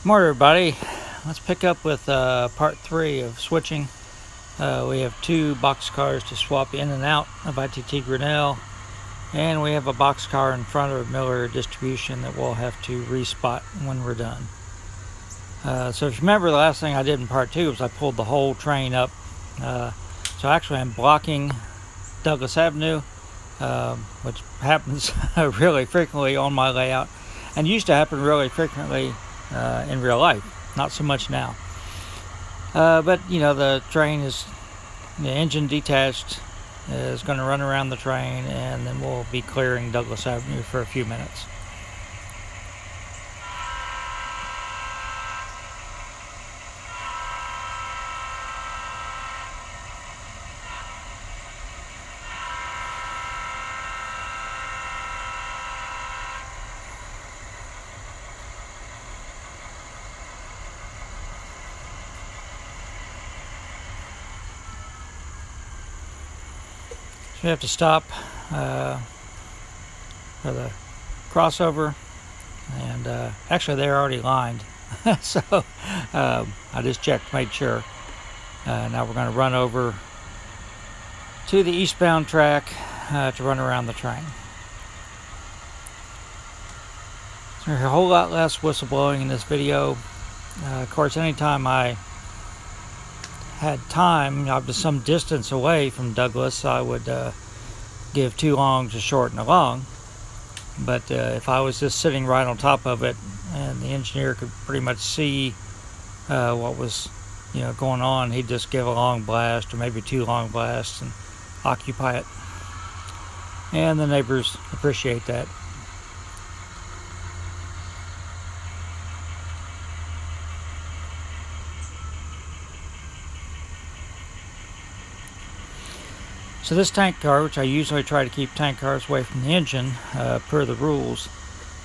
Morning, everybody. Let's pick up with part 3 of switching. We have 2 box cars to swap in and out of ITT Grinnell, and we have a box car in front of Miller Distribution that we'll have to respot when we're done. So if you remember, the last thing I did in part 2 was I pulled the whole train up. So actually I'm blocking Douglas Avenue, which happens really frequently on my layout, and used to happen really frequently in real life, not so much now. But you know, the train is, the engine detached, is going to run around the train, and then we'll be clearing Douglas Avenue for a few minutes. So we have to stop for the crossover, and actually they're already lined. So I just checked, made sure. Now we're going to run over to the eastbound track to run around the train. So there's a whole lot less whistleblowing in this video. Of course, anytime I had time, I was some distance away from Douglas, I would give 2 longs a short and a long. But if I was just sitting right on top of it, and the engineer could pretty much see what was, going on, he'd just give a long blast or maybe 2 long blasts and occupy it. And the neighbors appreciate that. So this tank car, which I usually try to keep tank cars away from the engine per the rules,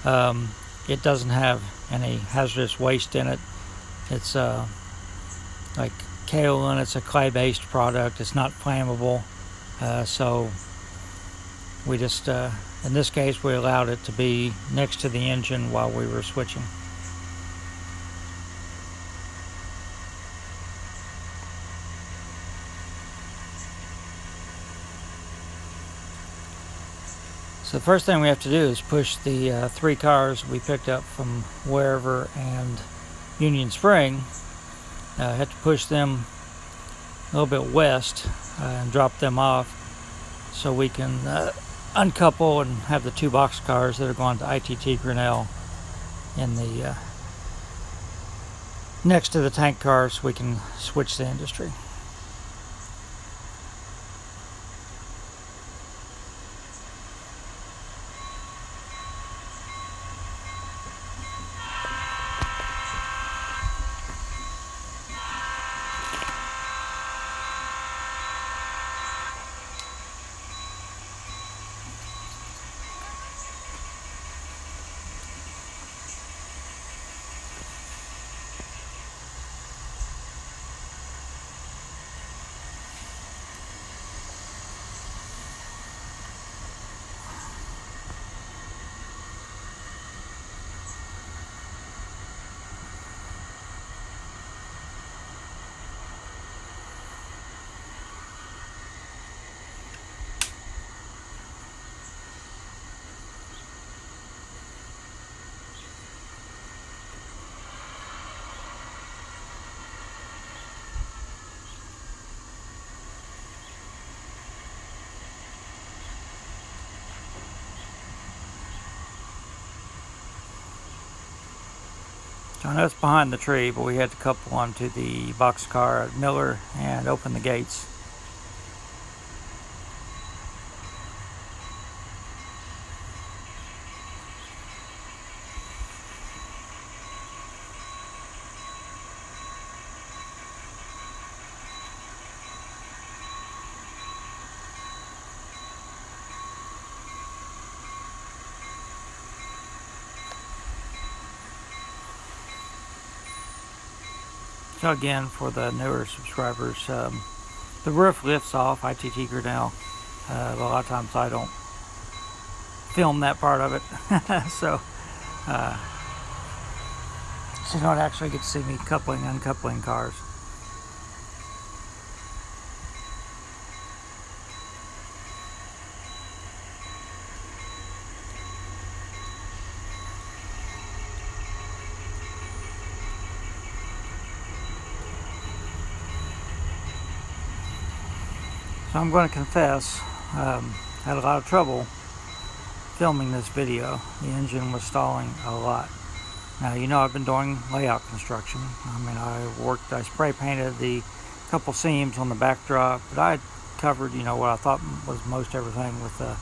it doesn't have any hazardous waste in it. It's like kaolin. It's a clay-based product. It's not flammable. So we just, in this case, we allowed it to be next to the engine while we were switching. So the first thing we have to do is push the 3 cars we picked up from wherever and Union Spring. Have to push them a little bit west and drop them off so we can uncouple and have the 2 box cars that are going to ITT Grinnell in the next to the tank cars, so we can switch the industry. So I know it's behind the tree, but we had to couple onto the box car at Miller and open the gates. So again, for the newer subscribers, the roof lifts off ITT Grinnell. A lot of times I don't film that part of it. So so you don't actually get to see me coupling, uncoupling cars. So I'm going to confess, I had a lot of trouble filming this video. The engine was stalling a lot. Now, you know, I've been doing layout construction. I mean, I spray painted the couple seams on the backdrop, but I covered, you know, what I thought was most everything with a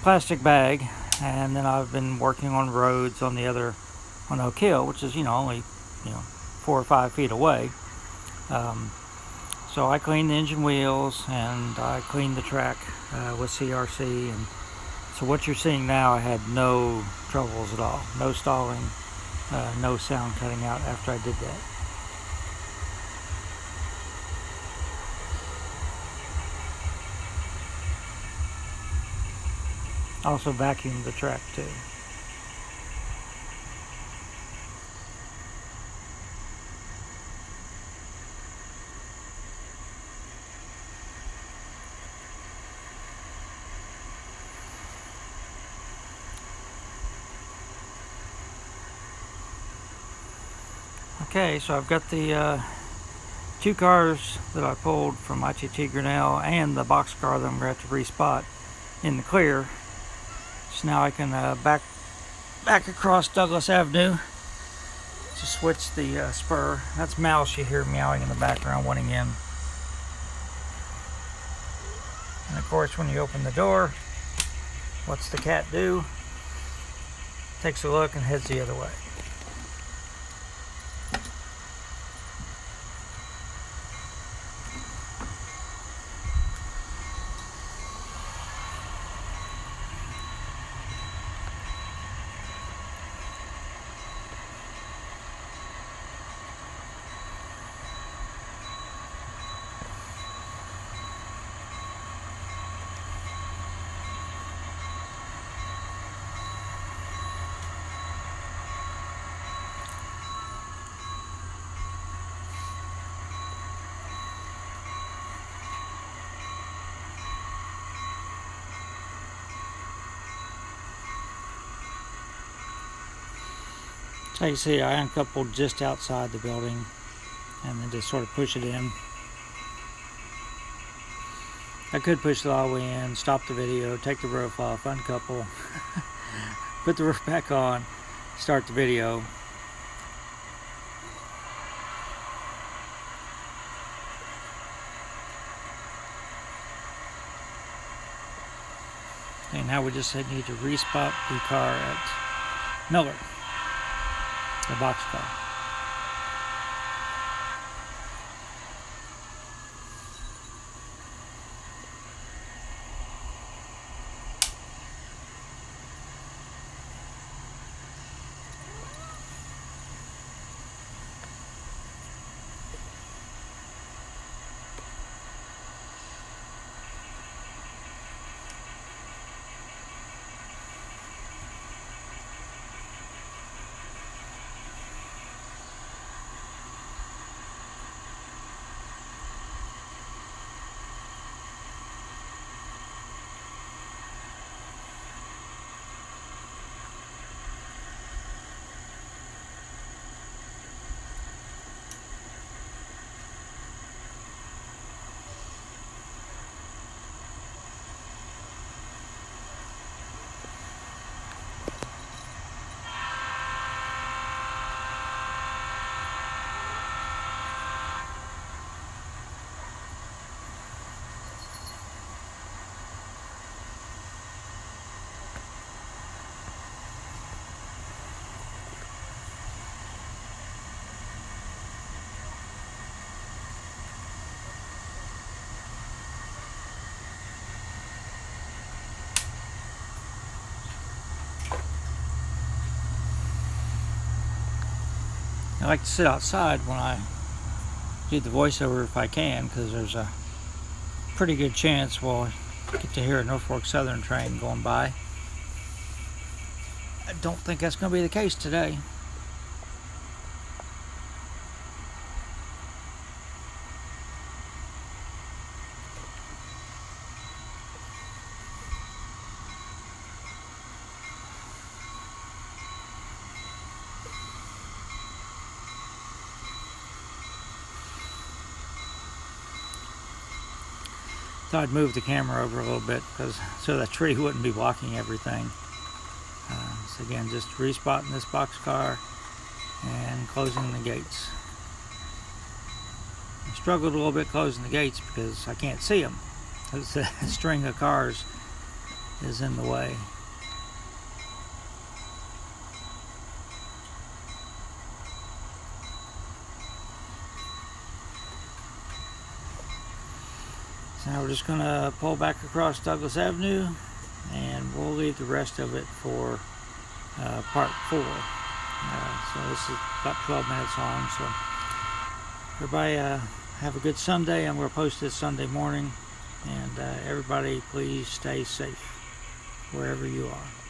plastic bag. And then I've been working on roads on Oak Hill, which is, you know, only, 4 or 5 feet away. So I cleaned the engine wheels and I cleaned the track with CRC, and so what you're seeing now, I had no troubles at all, no stalling, no sound cutting out after I did that. Also vacuumed the track too. Okay, so I've got the 2 cars that I pulled from ITT Grinnell and the box car that I'm going to have to respot in the clear. So now I can back across Douglas Avenue to switch the spur. That's Mouse you hear meowing in the background wanting in. And of course, when you open the door, what's the cat do? Takes a look and heads the other way. So you see, I uncoupled just outside the building and then just sort of push it in. I could push it all the way in, stop the video, take the roof off, uncouple, put the roof back on, start the video. And now we just need to respot the car at Miller, the box car. I like to sit outside when I do the voiceover if I can, because there's a pretty good chance we'll get to hear a Norfolk Southern train going by. I don't think that's going to be the case today. thought I'd move the camera over a little bit so that tree wouldn't be blocking everything. So again, just respotting this boxcar and closing the gates. I struggled a little bit closing the gates because I can't see them, because the string of cars is in the way. So now we're just going to pull back across Douglas Avenue, and we'll leave the rest of it for part 4. So this is about 12 minutes long. So everybody have a good Sunday. I'm going to post this Sunday morning, and everybody please stay safe wherever you are.